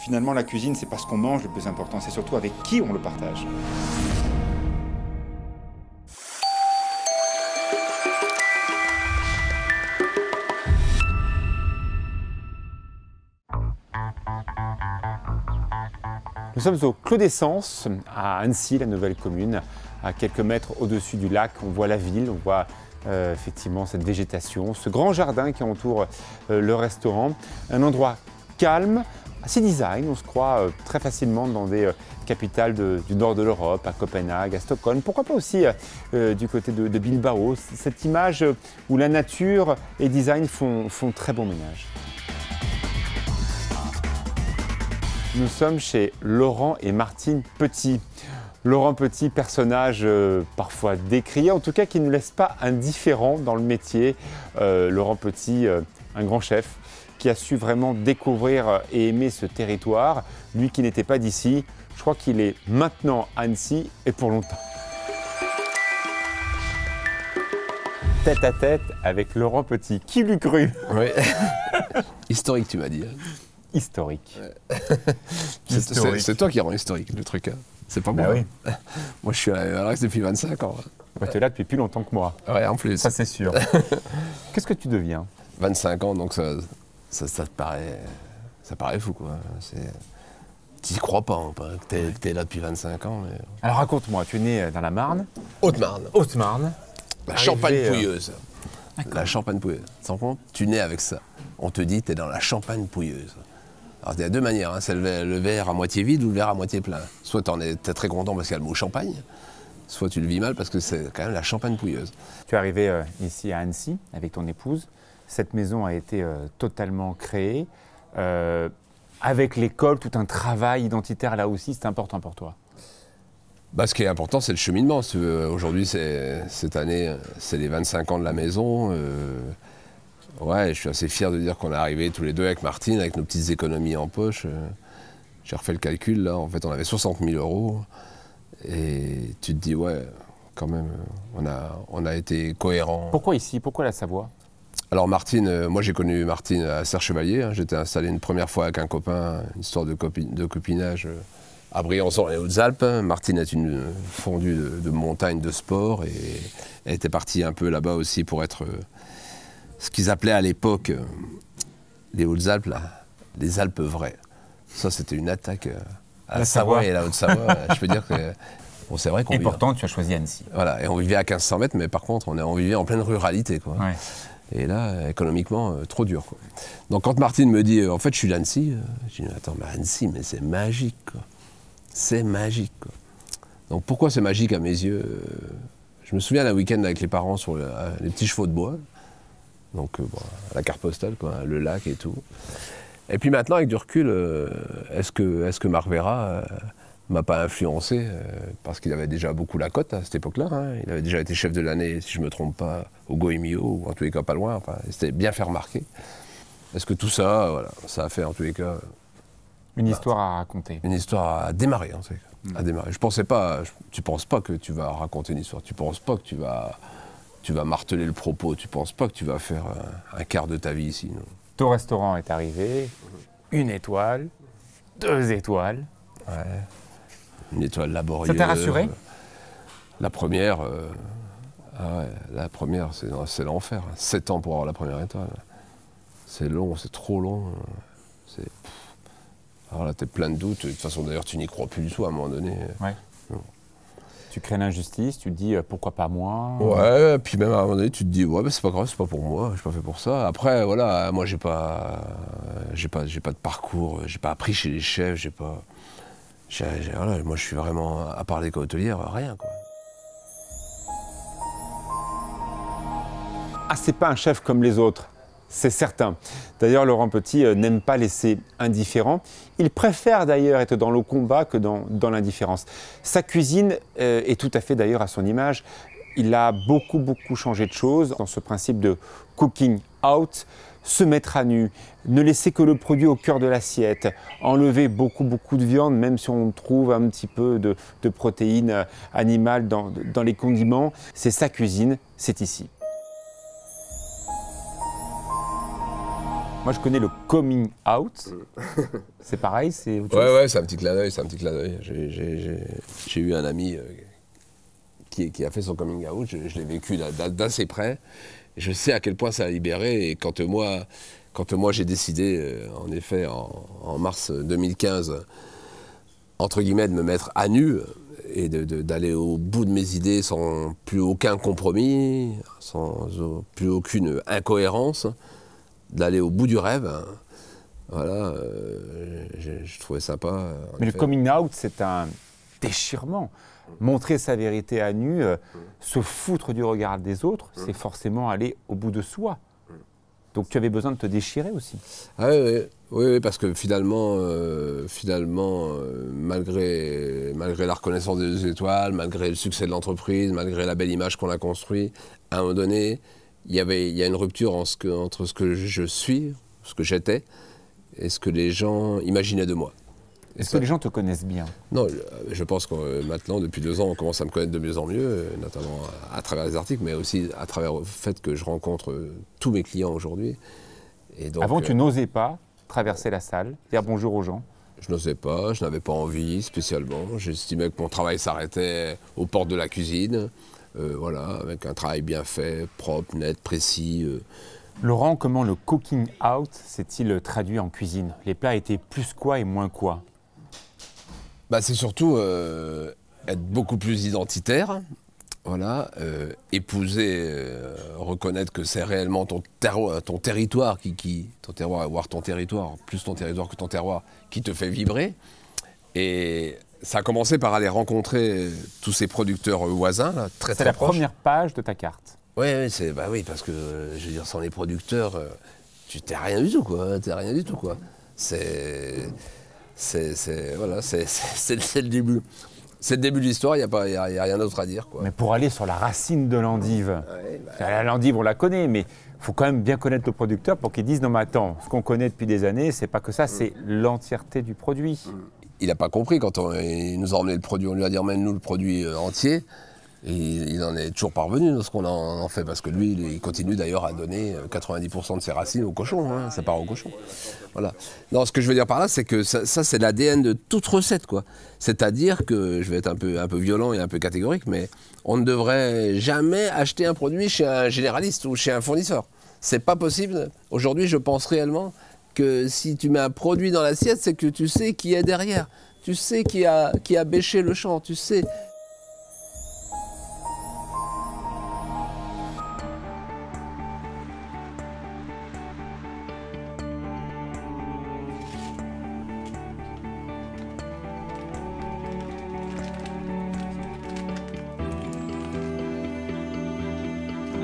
Finalement, la cuisine, c'est pas ce qu'on mange le plus important, c'est surtout avec qui on le partage. Nous sommes au Clos d'Essence, à Annecy, la nouvelle commune, à quelques mètres au-dessus du lac. On voit la ville, on voit effectivement cette végétation, ce grand jardin qui entoure le restaurant. Un endroit calme, assez design, on se croit très facilement dans des capitales du nord de l'Europe, à Copenhague, à Stockholm, pourquoi pas aussi du côté de Bilbao. Cette image où la nature et design font très bon ménage. Nous sommes chez Laurent et Martine Petit. Laurent Petit, personnage parfois décrié, en tout cas qui ne laisse pas indifférent dans le métier. Laurent Petit, un grand chef qui a su vraiment découvrir et aimer ce territoire. Lui qui n'était pas d'ici, je crois qu'il est maintenant à Annecy et pour longtemps. Tête à tête avec Laurent Petit. Qui l'eût cru? Oui. Historique, tu m'as dit. Historique. Ouais. C'est toi qui rends historique le truc. Hein. C'est pas moi. Oui. Moi, je suis à l'Alex depuis 25 ans. Ouais, tu es là depuis plus longtemps que moi. Ouais, en plus. Ça, c'est sûr. Qu'est-ce que tu deviens? 25 ans, donc ça te paraît, ça paraît fou, quoi. Tu n'y crois pas, hein, que tu es là depuis 25 ans. Mais... Alors raconte-moi, tu es né dans la Marne. Haute-Marne. Haute-Marne. La Champagne pouilleuse. La Champagne pouilleuse. Sans compte, tu nais avec ça. On te dit, tu es dans la Champagne pouilleuse. Alors il y a deux manières, hein. C'est le verre à moitié vide ou le verre à moitié plein. Soit tu es très content parce qu'il y a le mot champagne, soit tu le vis mal parce que c'est quand même la Champagne pouilleuse. Tu es arrivé ici à Annecy avec ton épouse. Cette maison a été totalement créée. Avec l'école, tout un travail identitaire là aussi, c'est important pour toi? Bah, ce qui est important, c'est le cheminement. Aujourd'hui, cette année, c'est les 25 ans de la maison. Ouais, je suis assez fier de dire qu'on est arrivés tous les deux avec Martine, avec nos petites économies en poche. J'ai refait le calcul, là, en fait, on avait 60 000 €. Et tu te dis, ouais, quand même, on a été cohérents. Pourquoi ici? Pourquoi la Savoie? Alors Martine, moi j'ai connu Martine à Serre-Chevalier. Hein. J'étais installé une première fois avec un copain, une histoire de copinage à Briançon, les Hautes-Alpes. Martine est une fondue de montagne de sport et elle était partie un peu là-bas aussi pour être... ce qu'ils appelaient à l'époque les Hautes-Alpes, les Alpes vraies. Ça, c'était une attaque à la Savoie et à la Haute-Savoie. Je peux dire que bon, c'est vrai qu'on... Et pourtant, tu as choisi Annecy. Voilà, et on vivait à 1500 mètres, mais par contre, on vivait en pleine ruralité, quoi. Ouais. Et là, économiquement, trop dur, quoi. Donc quand Martine me dit, en fait, je suis d'Annecy, je dis, attends, mais Annecy, mais c'est magique, quoi. C'est magique, quoi. Donc pourquoi c'est magique à mes yeux? Je me souviens d'un week-end avec les parents sur les petits chevaux de bois. Donc, bon, la carte postale, quoi, le lac et tout. Et puis maintenant, avec du recul, est-ce que Marc Vera m'a pas influencé parce qu'il avait déjà beaucoup la cote à cette époque-là. Hein. Il avait déjà été chef de l'année, si je ne me trompe pas, au Goemio, ou en tous les cas pas loin. Enfin, il s'était bien fait remarquer. Est-ce que tout ça, voilà, ça a fait en tous les cas... Une histoire à raconter. Une histoire à démarrer, en tous les cas. À démarrer. Je pensais pas... Tu ne penses pas que tu vas raconter une histoire. Tu ne penses pas que tu vas marteler le propos. Tu ne penses pas que tu vas faire un quart de ta vie ici. Non. Ton restaurant est arrivé, 1 étoile, 2 étoiles. Ouais. Une étoile laborieuse. Ça t'a rassuré? La première, la première, c'est l'enfer. 7 ans pour avoir la première étoile. C'est long, c'est trop long. Alors là, t'es plein de doutes. De toute façon, d'ailleurs, tu n'y crois plus du tout à un moment donné. Ouais. Tu crées l'injustice, tu te dis pourquoi pas moi? Ouais, puis même à un moment donné, tu te dis ouais, bah, c'est pas grave, c'est pas pour moi, je suis pas fait pour ça. Après, voilà, moi j'ai pas de parcours, j'ai pas appris chez les chefs, voilà, moi je suis vraiment, à part l'école hôtelière, rien, quoi. Ah, c'est pas un chef comme les autres, c'est certain. D'ailleurs, Laurent Petit n'aime pas laisser indifférent. Il préfère d'ailleurs être dans le combat que dans l'indifférence. Sa cuisine est tout à fait d'ailleurs à son image. Il a beaucoup changé de choses dans ce principe de cooking out. Se mettre à nu, ne laisser que le produit au cœur de l'assiette, enlever beaucoup de viande, même si on trouve un petit peu de protéines animales dans les condiments. C'est sa cuisine, c'est ici. Moi, je connais le coming out. C'est pareil, c'est autre chose. Ouais, c'est un petit clin d'œil, c'est un petit clin d'œil. J'ai eu un ami qui a fait son coming out, je l'ai vécu d'assez près. Je sais à quel point ça a libéré, et quand moi j'ai décidé, en effet, en mars 2015, entre guillemets, de me mettre à nu et d'aller au bout de mes idées sans plus aucun compromis, sans plus aucune incohérence, d'aller au bout du rêve. Voilà, je trouvais sympa. Mais le coming out, c'est un déchirement. Montrer sa vérité à nu, se foutre du regard des autres, c'est forcément aller au bout de soi. Donc tu avais besoin de te déchirer aussi. Ah oui, parce que finalement, malgré la reconnaissance des 2 étoiles, malgré le succès de l'entreprise, malgré la belle image qu'on a construite, à un moment donné, il y a une rupture entre ce que je suis, ce que j'étais, et ce que les gens imaginaient de moi. Est-ce que les gens te connaissent bien? Non, je pense que maintenant, depuis 2 ans, on commence à me connaître de mieux en mieux, notamment à travers les articles, mais aussi à travers le fait que je rencontre tous mes clients aujourd'hui. Avant, tu n'osais pas traverser la salle, dire bonjour aux gens? Je n'osais pas, je n'avais pas envie spécialement. J'estimais que mon travail s'arrêtait aux portes de la cuisine, voilà, avec un travail bien fait, propre, net, précis. Laurent, comment le cooking out s'est-il traduit en cuisine? Les plats étaient plus quoi et moins quoi? C'est surtout être beaucoup plus identitaire, voilà, épouser, reconnaître que c'est réellement ton territoire ton terroir, voire ton territoire, plus ton territoire que ton terroir, qui te fait vibrer. Et ça a commencé par aller rencontrer tous ces producteurs voisins, là, très C'est la première page de ta carte. Oui, parce que, je veux dire, sans les producteurs, tu t'es rien du tout, quoi. T'es rien du tout, quoi. C'est le début. C'est le début de l'histoire, il n'y a rien d'autre à dire, quoi. Mais pour aller sur la racine de l'endive, la l'endive, on la connaît, mais il faut quand même bien connaître le producteur pour qu'il dise « Non mais attends, ce qu'on connaît depuis des années, c'est pas que ça, c'est l'entièreté du produit. » Il n'a pas compris quand il nous a emmené le produit, on lui a dit « Emmène-nous le produit entier ». Et il en est toujours parvenu dans ce qu'on en fait, parce que lui, il continue d'ailleurs à donner 90% de ses racines aux cochons, hein, ça part aux cochons. Voilà. Non, ce que je veux dire par là, c'est que ça c'est l'ADN de toute recette, quoi. C'est-à-dire que, je vais être un peu violent et un peu catégorique, mais on ne devrait jamais acheter un produit chez un généraliste ou chez un fournisseur. C'est pas possible. Aujourd'hui, je pense réellement que si tu mets un produit dans l'assiette, c'est que tu sais qui est derrière. Tu sais qui a bêché le champ, tu sais.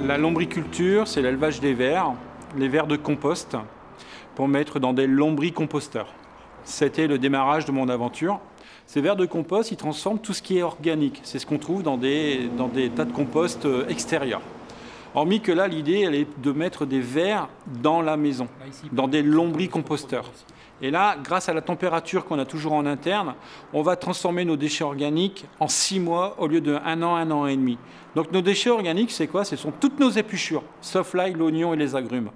La lombriculture, c'est l'élevage des vers, les vers de compost, pour mettre dans des lombricomposteurs. C'était le démarrage de mon aventure. Ces vers de compost, ils transforment tout ce qui est organique. C'est ce qu'on trouve dans des tas de compost extérieurs. Hormis que là, l'idée, elle est de mettre des vers dans la maison, dans des lombricomposteurs. Et là, grâce à la température qu'on a toujours en interne, on va transformer nos déchets organiques en 6 mois au lieu de 1 an et demi. Donc nos déchets organiques, c'est quoi? Ce sont toutes nos épluchures, sauf l'ail, l'oignon et les agrumes.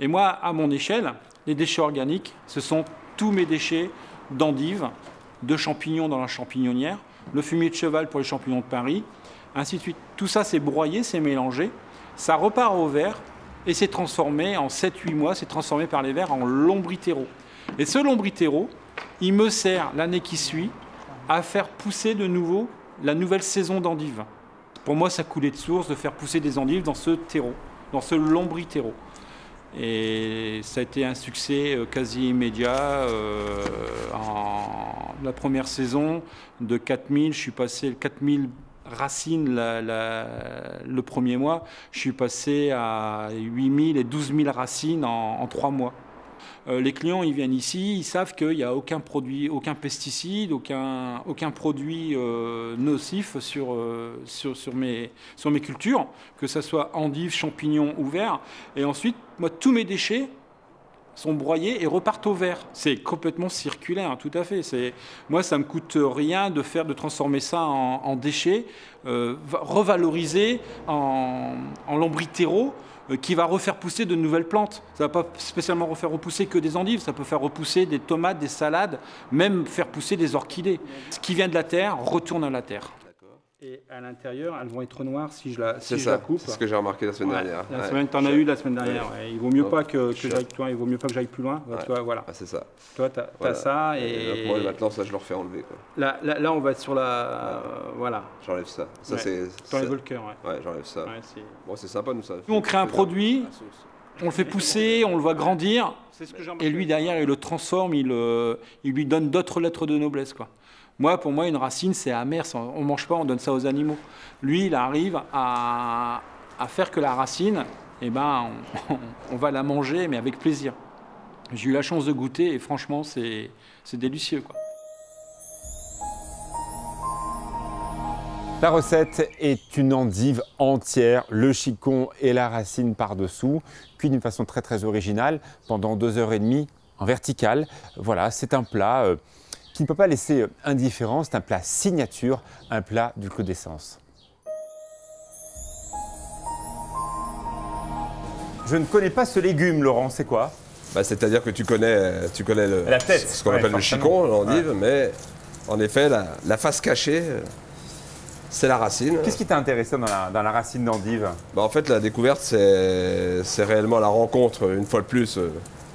Et moi, à mon échelle, les déchets organiques, ce sont tous mes déchets d'endives, de champignons dans la champignonnière, le fumier de cheval pour les champignons de Paris, ainsi de suite. Tout ça, c'est broyé, c'est mélangé, ça repart au verre et c'est transformé en 7-8 mois, c'est transformé par les vers en lombriterreau. Et ce lombriterreau, il me sert l'année qui suit à faire pousser de nouveau la nouvelle saison d'endives. Pour moi, ça coulait de source de faire pousser des endives dans ce terreau, dans ce lombriterreau. Et ça a été un succès quasi immédiat. En la première saison, de 4000, je suis passé 4000 racines le premier mois, je suis passé à 8000 et 12 000 racines en 3 mois. Les clients, ils viennent ici, ils savent qu'il n'y a aucun produit, aucun pesticide, aucun produit nocif sur mes cultures, que ce soit endives, champignons ou vers. Et ensuite, moi, tous mes déchets sont broyés et repartent au verre. C'est complètement circulaire, tout à fait. Moi, ça ne me coûte rien de transformer ça en déchets, revalorisés en lombriterreau, qui va refaire pousser de nouvelles plantes. Ça ne va pas spécialement refaire repousser que des endives, ça peut faire repousser des tomates, des salades, même faire pousser des orchidées. Ce qui vient de la terre retourne à la terre. Et à l'intérieur, elles vont être noires si je la coupe. C'est ce que j'ai remarqué la semaine dernière. Tu en as eu la semaine dernière. Ouais. Il vaut mieux pas que j'aille plus loin. Ouais. Tu vois, voilà. Ah, c'est ça. Toi, tu as ça. Et moi, maintenant, ça, je le refais enlever. Quoi. Là, on va être sur la... Voilà. J'enlève ça. Ça, c'est... T'enlèves le cœur, ouais, j'enlève ça. Ouais, bon, c'est sympa, nous, ça. Nous, on crée un produit, on le fait pousser, on le voit grandir. Et lui, derrière, il le transforme, il lui donne d'autres lettres de noblesse, quoi. Pour moi, une racine, c'est amer. On ne mange pas, on donne ça aux animaux. Lui, il arrive à faire que la racine, on va la manger, mais avec plaisir. J'ai eu la chance de goûter et franchement, c'est délicieux, quoi. La recette est une endive entière, le chicon et la racine par-dessous, cuit d'une façon très très originale pendant 2h30 en verticale. Voilà, c'est un plat qui ne peut pas laisser indifférent, c'est un plat signature, un plat du Clos d'Essence. Je ne connais pas ce légume, Laurent, c'est quoi? C'est-à-dire que tu connais la tête, ce qu'on appelle le chicon, l'endive, mais en effet, la face cachée, c'est la racine. Qu'est-ce qui t'a intéressé dans la racine d'endive? En fait, la découverte, c'est réellement la rencontre, une fois de plus,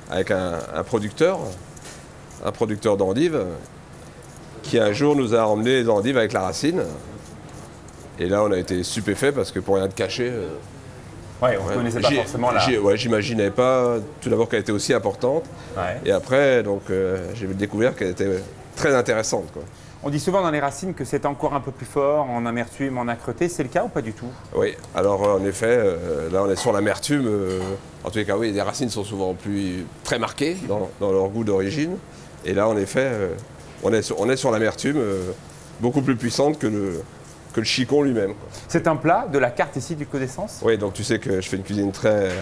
avec un producteur d'endives, qui un jour nous a emmené les endives avec la racine. Et là, on a été stupéfait parce que pour rien te cacher... on ne connaissait pas forcément la... J'imaginais pas, tout d'abord, qu'elle était aussi importante. Ouais. Et après, donc, j'ai découvert qu'elle était très intéressante, quoi. On dit souvent dans les racines que c'est encore un peu plus fort en amertume, en âcreté. C'est le cas ou pas du tout? Oui, alors en effet, là on est sur l'amertume. En tous les cas, oui, les racines sont souvent très marquées dans leur goût d'origine. Et là, en effet, on est sur l'amertume beaucoup plus puissante que le chicon lui-même. C'est un plat de la carte ici du Clos d'Essence? Oui, donc tu sais que je fais une cuisine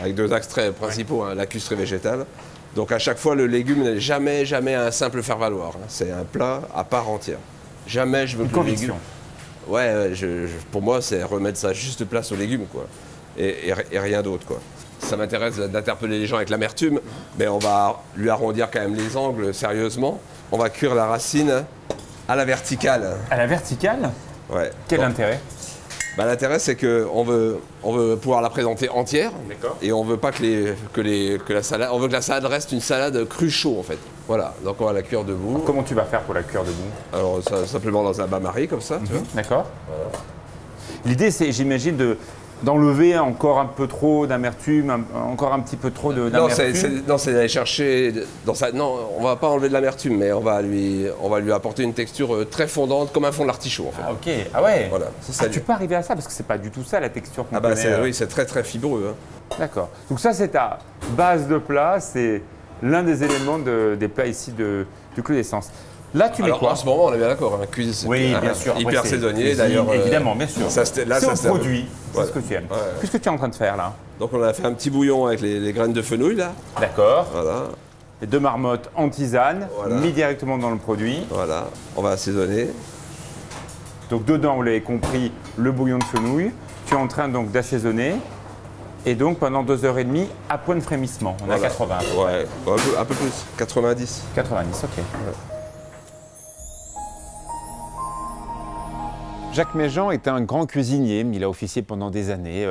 avec deux axes très principaux, hein, lacustre et végétal. Donc à chaque fois, le légume n'est jamais un simple faire-valoir. Hein. C'est un plat à part entière. Jamais je veux que le légume... Ouais, pour moi, c'est remettre sa juste place aux légumes, quoi. Et rien d'autre, quoi. Ça m'intéresse d'interpeller les gens avec l'amertume, mais on va lui arrondir quand même les angles, sérieusement. On va cuire la racine à la verticale. À la verticale? Ouais. Quel intérêt? L'intérêt, c'est qu'on veut pouvoir la présenter entière. Et on veut pas que la salade... On veut que la salade reste une salade crue chaud, en fait. Voilà, donc on va la cuire debout. Alors, comment tu vas faire pour la cuire debout? Alors, simplement dans un bain-marie, comme ça, tu vois. D'accord. Voilà. L'idée, c'est, j'imagine, d'enlever encore un peu trop d'amertume, encore un petit peu trop d'amertume. Non, c'est d'aller chercher... Non, on va pas enlever de l'amertume, mais on va lui apporter une texture très fondante, comme un fond de l'artichaut, en fait. Ah, ok. Ah ouais. Voilà. Tu peux arriver à ça, parce que c'est pas du tout ça, la texture qu'on connaît. Oui, c'est très, très fibreux. Hein. D'accord. Donc ça, c'est ta base de plat, c'est l'un des éléments des plats ici du Clos d'Essence. Là, tu mets quoi? En ce moment, on est bien d'accord, hein, cuisine, oui, bien sûr. Hyper saisonnier, d'ailleurs. Évidemment, bien sûr. C'est un produit, c'est ce que tu aimes. Ouais. Qu'est-ce que tu es en train de faire là? Donc on a fait un petit bouillon avec les graines de fenouil, là. D'accord. Voilà. Les 2 marmottes en tisane, mis directement dans le produit. Voilà, on va assaisonner. Donc dedans, vous l'avez compris, le bouillon de fenouil. Tu es en train donc d'assaisonner. Et donc pendant 2h30, à point de frémissement. On a 80. Ouais, un peu plus, 90. 90, ok. Ouais. Jacques Méjean est un grand cuisinier. Il a officié pendant des années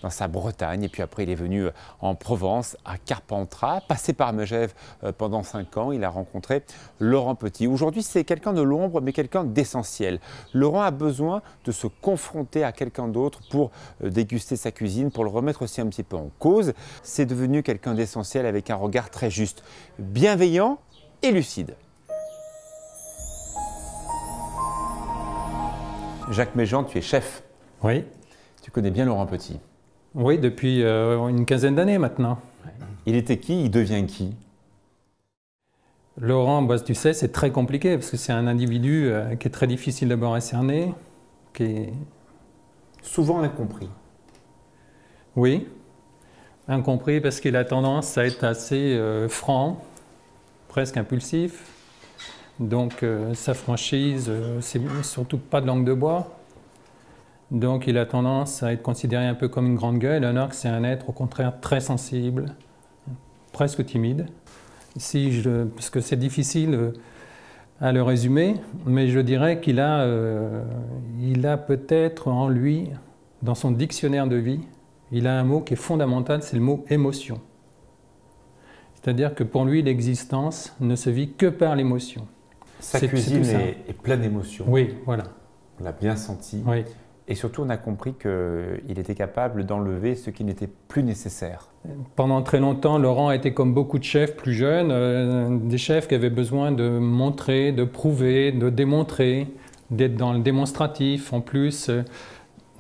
dans sa Bretagne. Et puis après, il est venu en Provence, à Carpentras. Passé par Megève pendant 5 ans, il a rencontré Laurent Petit. Aujourd'hui, c'est quelqu'un de l'ombre, mais quelqu'un d'essentiel. Laurent a besoin de se confronter à quelqu'un d'autre pour déguster sa cuisine, pour le remettre aussi un petit peu en cause. C'est devenu quelqu'un d'essentiel avec un regard très juste, bienveillant et lucide. Jacques Méjean, tu es chef. Oui. Tu connais bien Laurent Petit. Oui, depuis une quinzaine d'années maintenant. Il était qui? Il devient qui? Laurent, tu sais, c'est très compliqué parce que c'est un individu qui est très difficile d'abord à cerner, qui est... Souvent incompris. Oui, incompris parce qu'il a tendance à être assez franc, presque impulsif. Donc sa franchise, c'est surtout pas de langue de bois. Donc il a tendance à être considéré un peu comme une grande gueule, alors que c'est un être au contraire très sensible, presque timide. Parce que c'est difficile à le résumer, mais je dirais qu'il a, peut-être en lui, dans son dictionnaire de vie, il a un mot qui est fondamental, c'est le mot émotion. C'est-à-dire que pour lui, l'existence ne se vit que par l'émotion. Sa cuisine est pleine d'émotions. Oui, voilà. On l'a bien senti. Oui. Et surtout, on a compris qu'il était capable d'enlever ce qui n'était plus nécessaire. Pendant très longtemps, Laurent était comme beaucoup de chefs plus jeunes, des chefs qui avaient besoin de montrer, de prouver, de démontrer, d'être dans le démonstratif. En plus,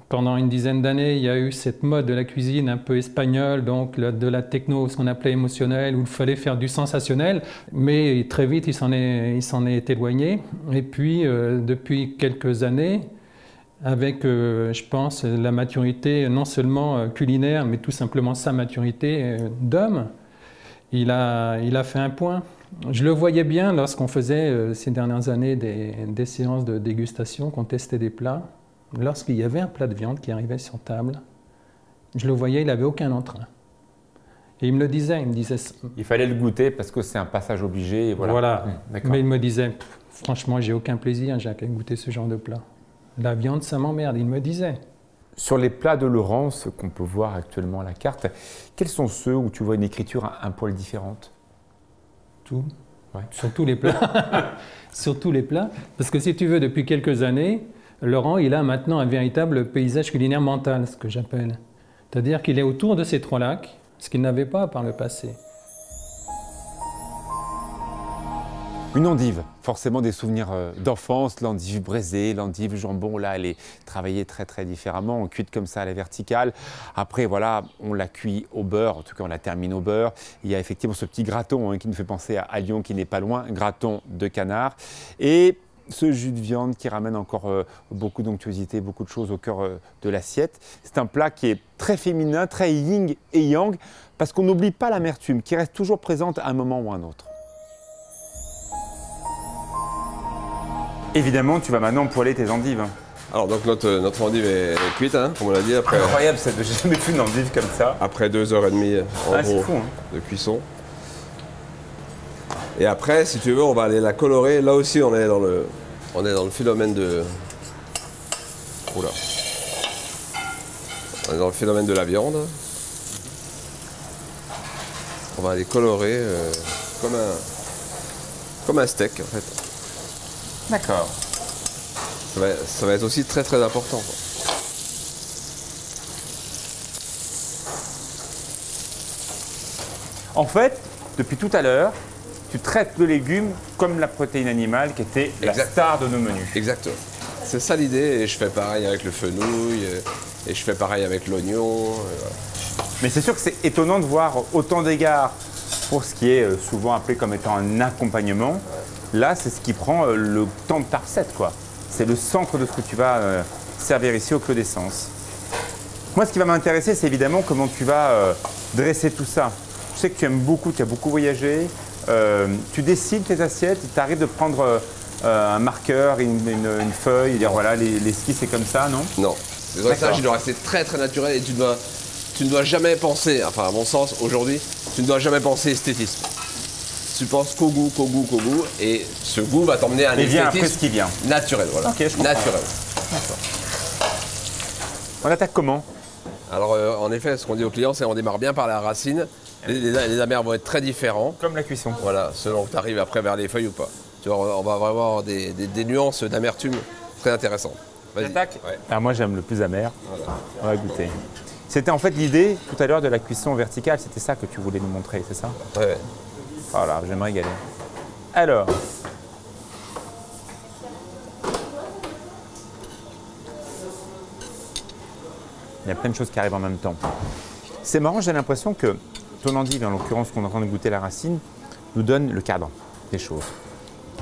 pendant une dizaine d'années, il y a eu cette mode de la cuisine un peu espagnole, donc de la techno, ce qu'on appelait émotionnelle, où il fallait faire du sensationnel. Mais très vite, il s'en est éloigné. Et puis, depuis quelques années, avec, je pense, la maturité non seulement culinaire, mais tout simplement sa maturité d'homme, il a fait un point. Je le voyais bien lorsqu'on faisait ces dernières années des séances de dégustation, qu'on testait des plats. Lorsqu'il y avait un plat de viande qui arrivait sur table, je le voyais, il n'avait aucun entrain. Et il me le disait, il fallait le goûter parce que c'est un passage obligé. Et voilà. Mais il me disait, franchement, j'ai aucun plaisir, Jacques, à goûter ce genre de plat. La viande, ça m'emmerde, il me disait. Sur les plats de Laurent, ce qu'on peut voir actuellement à la carte, quels sont ceux où tu vois une écriture un poil différente? Tout. Ouais. Sur tous les plats. Sur tous les plats. Parce que si tu veux, depuis quelques années, Laurent, il a maintenant un véritable paysage culinaire mental, ce que j'appelle. C'est-à-dire qu'il est autour de ces 3 lacs, ce qu'il n'avait pas par le passé. Une endive, forcément des souvenirs d'enfance, l'endive braisée, l'endive jambon, là elle est travaillée très très différemment, on cuite comme ça à la verticale. Après voilà, on la cuit au beurre, en tout cas on la termine au beurre. Il y a effectivement ce petit graton qui nous fait penser à Lyon qui n'est pas loin, graton de canard. Et ce jus de viande qui ramène encore beaucoup d'onctuosité, beaucoup de choses au cœur de l'assiette. C'est un plat qui est très féminin, très yin et yang, parce qu'on n'oublie pas l'amertume qui reste toujours présente à un moment ou à un autre. Évidemment, tu vas maintenant poêler tes endives. Alors donc notre endive est cuite, comme on l'a dit. Après, incroyable, j'ai jamais vu une endive comme ça. Après 2h30 en gros fou, de cuisson. Et après, si tu veux, on va aller la colorer. Là aussi, on est dans le phénomène de... Oula. On est dans le phénomène de la viande. On va aller colorer comme un steak, en fait. D'accord. Ça va être aussi très très important, quoi. En fait, depuis tout à l'heure, tu traites le légume comme la protéine animale qui était la star de nos menus. Exactement. C'est ça l'idée, et je fais pareil avec le fenouil, et je fais pareil avec l'oignon. Voilà. Mais c'est sûr que c'est étonnant de voir autant d'égards pour ce qui est souvent appelé comme étant un accompagnement. Là, c'est ce qui prend le temps de ta recette, quoi. C'est le centre de ce que tu vas servir ici au Clos d'Essence. Moi, ce qui va m'intéresser, c'est évidemment comment tu vas dresser tout ça. Je sais que tu aimes beaucoup, tu as beaucoup voyagé. Tu dessines tes assiettes, tu arrives de prendre un marqueur, une feuille, et dire voilà, l'esquisse c'est comme ça, non? Non. Le dressage, il doit rester très très naturel et tu ne dois jamais penser, enfin à mon sens, aujourd'hui, tu ne dois jamais penser esthétisme. Tu penses qu'au goût, et ce goût va t'emmener à un esthétisme naturel, voilà. Okay, je comprends. Naturel. On attaque comment? Alors en effet, ce qu'on dit aux clients, c'est on démarre bien par la racine. Les amers vont être très différents. Comme la cuisson. Voilà, selon que tu arrives après vers les feuilles ou pas. Tu vois, on va avoir des nuances d'amertume très intéressantes. On attaque? Ouais. Alors moi j'aime le plus amer. Voilà. On va goûter. C'était en fait l'idée tout à l'heure de la cuisson verticale, c'était ça que tu voulais nous montrer, c'est ça? Ouais. Voilà, je vais me régaler. Alors, il y a plein de choses qui arrivent en même temps. C'est marrant, j'ai l'impression que ton endive, en l'occurrence qu'on est en train de goûter la racine, nous donne le cadre des choses.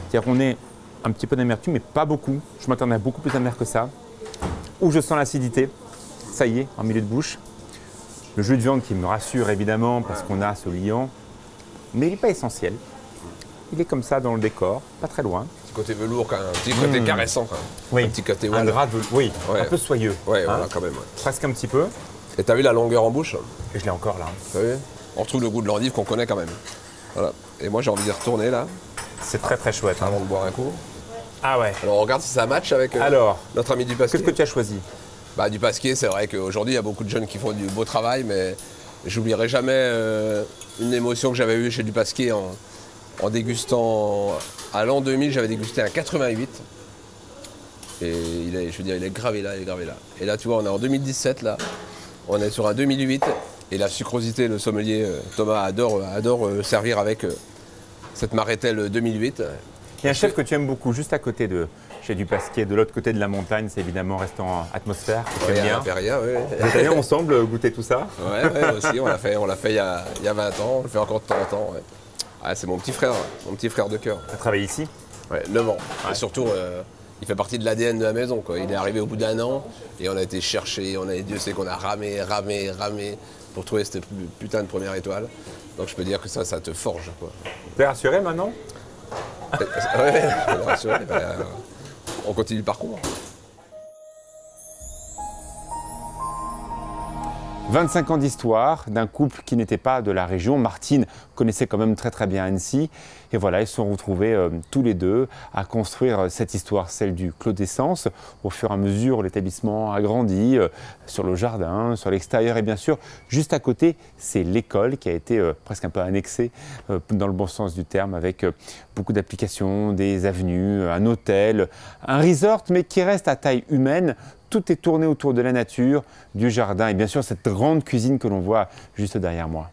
C'est-à-dire qu'on est un petit peu d'amertume, mais pas beaucoup. Je m'attendais à beaucoup plus amer que ça. Où je sens l'acidité, ça y est, en milieu de bouche. Le jus de viande qui me rassure évidemment parce qu'on a ce liant. Mais il n'est pas essentiel. Il est comme ça dans le décor, pas très loin. côté velours, quand même, un petit côté caressant quand même. Oui. Un petit côté Un drap de... Oui, Ouais. un peu soyeux. Ouais, hein. voilà, quand même. Ouais. Presque un petit peu. Et t'as vu la longueur en bouche? Et je l'ai encore là. T'as vu? On retrouve le goût de l'endive qu'on connaît quand même. Voilà. Et moi j'ai envie d'y retourner là, C'est très très chouette. Hein. avant de boire un coup. Ah ouais. Alors on regarde si ça match avec Alors, notre ami du Pasquier. qu'est-ce que tu as choisi? Bah, du Pasquier, c'est vrai qu'aujourd'hui il y a beaucoup de jeunes qui font du beau travail, mais j'oublierai jamais une émotion que j'avais eue chez du Pasquier en dégustant. À l'an 2000, j'avais dégusté un 88. Et je veux dire, il est gravé là, il est gravé là. Et là, tu vois, on est en 2017 là. On est sur un 2008. Et la sucrosité, le sommelier Thomas adore servir avec cette Marétel 2008. Il y a un chef que tu aimes beaucoup, juste à côté de chez du Pasquier, de l'autre côté de la montagne, c'est évidemment restaurant Atmosphère. Que tu aimes bien. Impéria, oui. Vous êtes allés ensemble goûter tout ça? Ouais, aussi, on l'a fait il y a 20 ans, on le fait encore de temps en temps. Ouais. Ah, c'est mon petit frère de cœur. Tu as travaillé ici? Ouais, 9 ans. Ouais. Et surtout, il fait partie de l'ADN de la maison, quoi. Il est arrivé au bout d'1 an et on a été chercher, Dieu sait qu'on a ramé pour trouver cette putain de première étoile. Donc je peux dire que ça te forge, quoi. T'es rassuré maintenant? Ouais, je peux te rassurer. On continue le parcours. 25 ans d'histoire d'un couple qui n'était pas de la région. Martine connaissait quand même très très bien Annecy. Et voilà, ils se sont retrouvés tous les deux à construire cette histoire, celle du Clos d'Essence. Au fur et à mesure, l'établissement a grandi sur le jardin, sur l'extérieur. Et bien sûr, juste à côté, c'est l'école qui a été presque un peu annexée dans le bon sens du terme, avec beaucoup d'applications, des avenues, un hôtel, un resort, mais qui reste à taille humaine. Tout est tourné autour de la nature, du jardin et bien sûr cette grande cuisine que l'on voit juste derrière moi.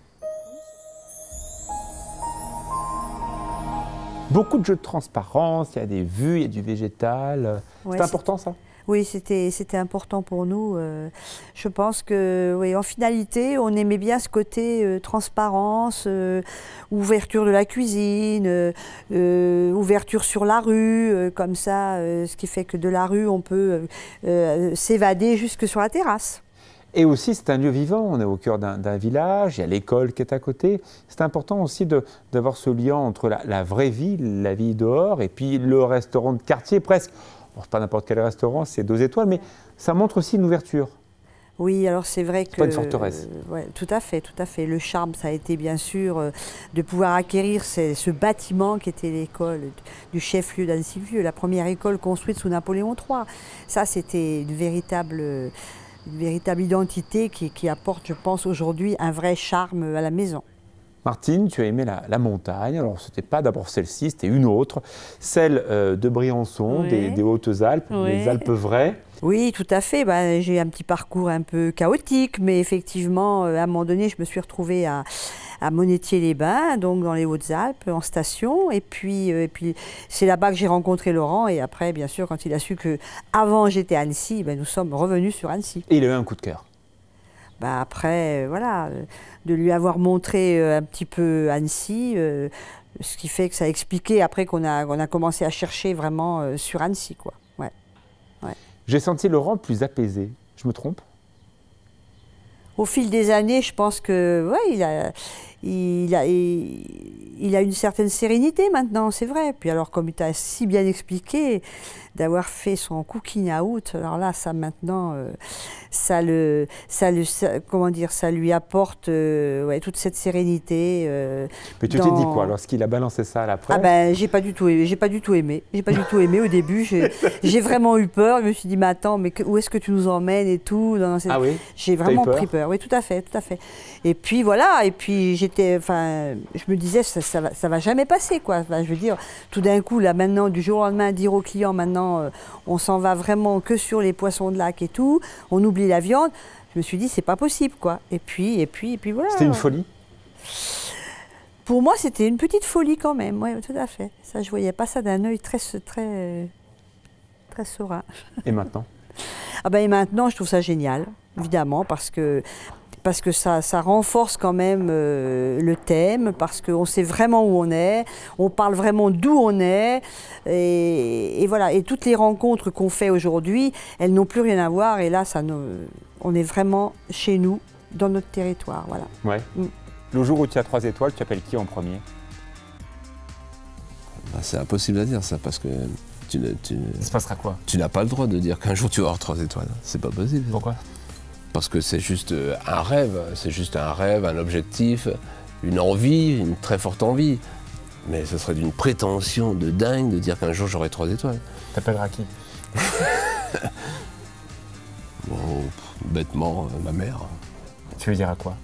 Beaucoup de jeux de transparence, il y a des vues, il y a du végétal. Ouais, c'est important ça? Oui, c'était important pour nous. Je pense que, oui, en finalité, on aimait bien ce côté transparence, ouverture de la cuisine, ouverture sur la rue, comme ça, ce qui fait que de la rue, on peut s'évader jusque sur la terrasse. Et aussi, c'est un lieu vivant, on est au cœur d'un village, il y a l'école qui est à côté. C'est important aussi d'avoir ce lien entre la vraie vie, la vie dehors, et puis le restaurant de quartier presque. Bon, pas n'importe quel restaurant, c'est 2 étoiles, mais ça montre aussi une ouverture. Oui, alors c'est vrai que... C'est pas une forteresse. Ouais, tout à fait, tout à fait. Le charme, ça a été bien sûr de pouvoir acquérir ce bâtiment qui était l'école du chef-lieu d'Annecy-le-Vieux, la première école construite sous Napoléon III. Ça, c'était une véritable identité qui apporte, je pense, aujourd'hui un vrai charme à la maison. Martine, tu as aimé la montagne, alors ce n'était pas d'abord celle-ci, c'était une autre, celle de Briançon, Oui. des Hautes-Alpes, Oui. les Alpes vraies. Oui, tout à fait. Ben, j'ai un petit parcours un peu chaotique, mais effectivement, à un moment donné, je me suis retrouvée à Monétier-les-Bains, donc dans les Hautes-Alpes, en station. Et puis c'est là-bas que j'ai rencontré Laurent. Et après, bien sûr, quand il a su qu'avant j'étais à Annecy, ben, nous sommes revenus sur Annecy. Et il a eu un coup de cœur. Ben, après, voilà, de lui avoir montré un petit peu Annecy, ce qui fait que ça a expliqué après qu'on a commencé à chercher vraiment sur Annecy, quoi. Ouais. Ouais. J'ai senti Laurent plus apaisé. Je me trompe? Au fil des années, je pense que ouais, il a une certaine sérénité maintenant, c'est vrai. Puis alors, comme tu as si bien expliqué, d'avoir fait son cooking out, alors là, ça maintenant, ça lui apporte ouais, toute cette sérénité. Mais tu t'es dit quoi lorsqu'il a balancé ça à la presse? Ah ben, j'ai pas du tout aimé. J'ai pas du tout aimé au début. J'ai vraiment eu peur. Je me suis dit, mais attends, mais où est-ce que tu nous emmènes et tout? Ah oui? J'ai vraiment pris peur. Oui, tout à fait, tout à fait. Et puis voilà. Et puis je me disais, ça va jamais passer, quoi. Enfin, je veux dire, tout d'un coup, là maintenant, du jour au lendemain, dire aux clients, maintenant, on s'en va vraiment que sur les poissons de lac et tout. On oublie la viande. Je me suis dit, c'est pas possible, quoi. Et puis voilà. C'était une folie? Pour moi, c'était une petite folie quand même, oui, tout à fait. Ça, je ne voyais pas ça d'un œil très serein. Et maintenant? Ah ben, et maintenant, je trouve ça génial, évidemment, parce que ça renforce quand même le thème, parce qu'on sait vraiment où on est, on parle vraiment d'où on est, et voilà. Et toutes les rencontres qu'on fait aujourd'hui, elles n'ont plus rien à voir, et là, on est vraiment chez nous, dans notre territoire, voilà. Ouais. Le jour où tu as 3 étoiles, tu appelles qui en premier? Ah, c'est impossible à dire ça, parce que Il se passera quoi? tu n'as pas le droit de dire qu'un jour tu vas avoir 3 étoiles. C'est pas possible. Pourquoi? Parce que c'est juste un rêve, un objectif, une envie, une très forte envie. Mais ce serait d'une prétention de dingue de dire qu'un jour j'aurai 3 étoiles. T'appelleras qui? Bon, bêtement, ma mère. Tu lui diras quoi?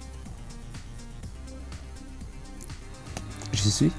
J'y suis.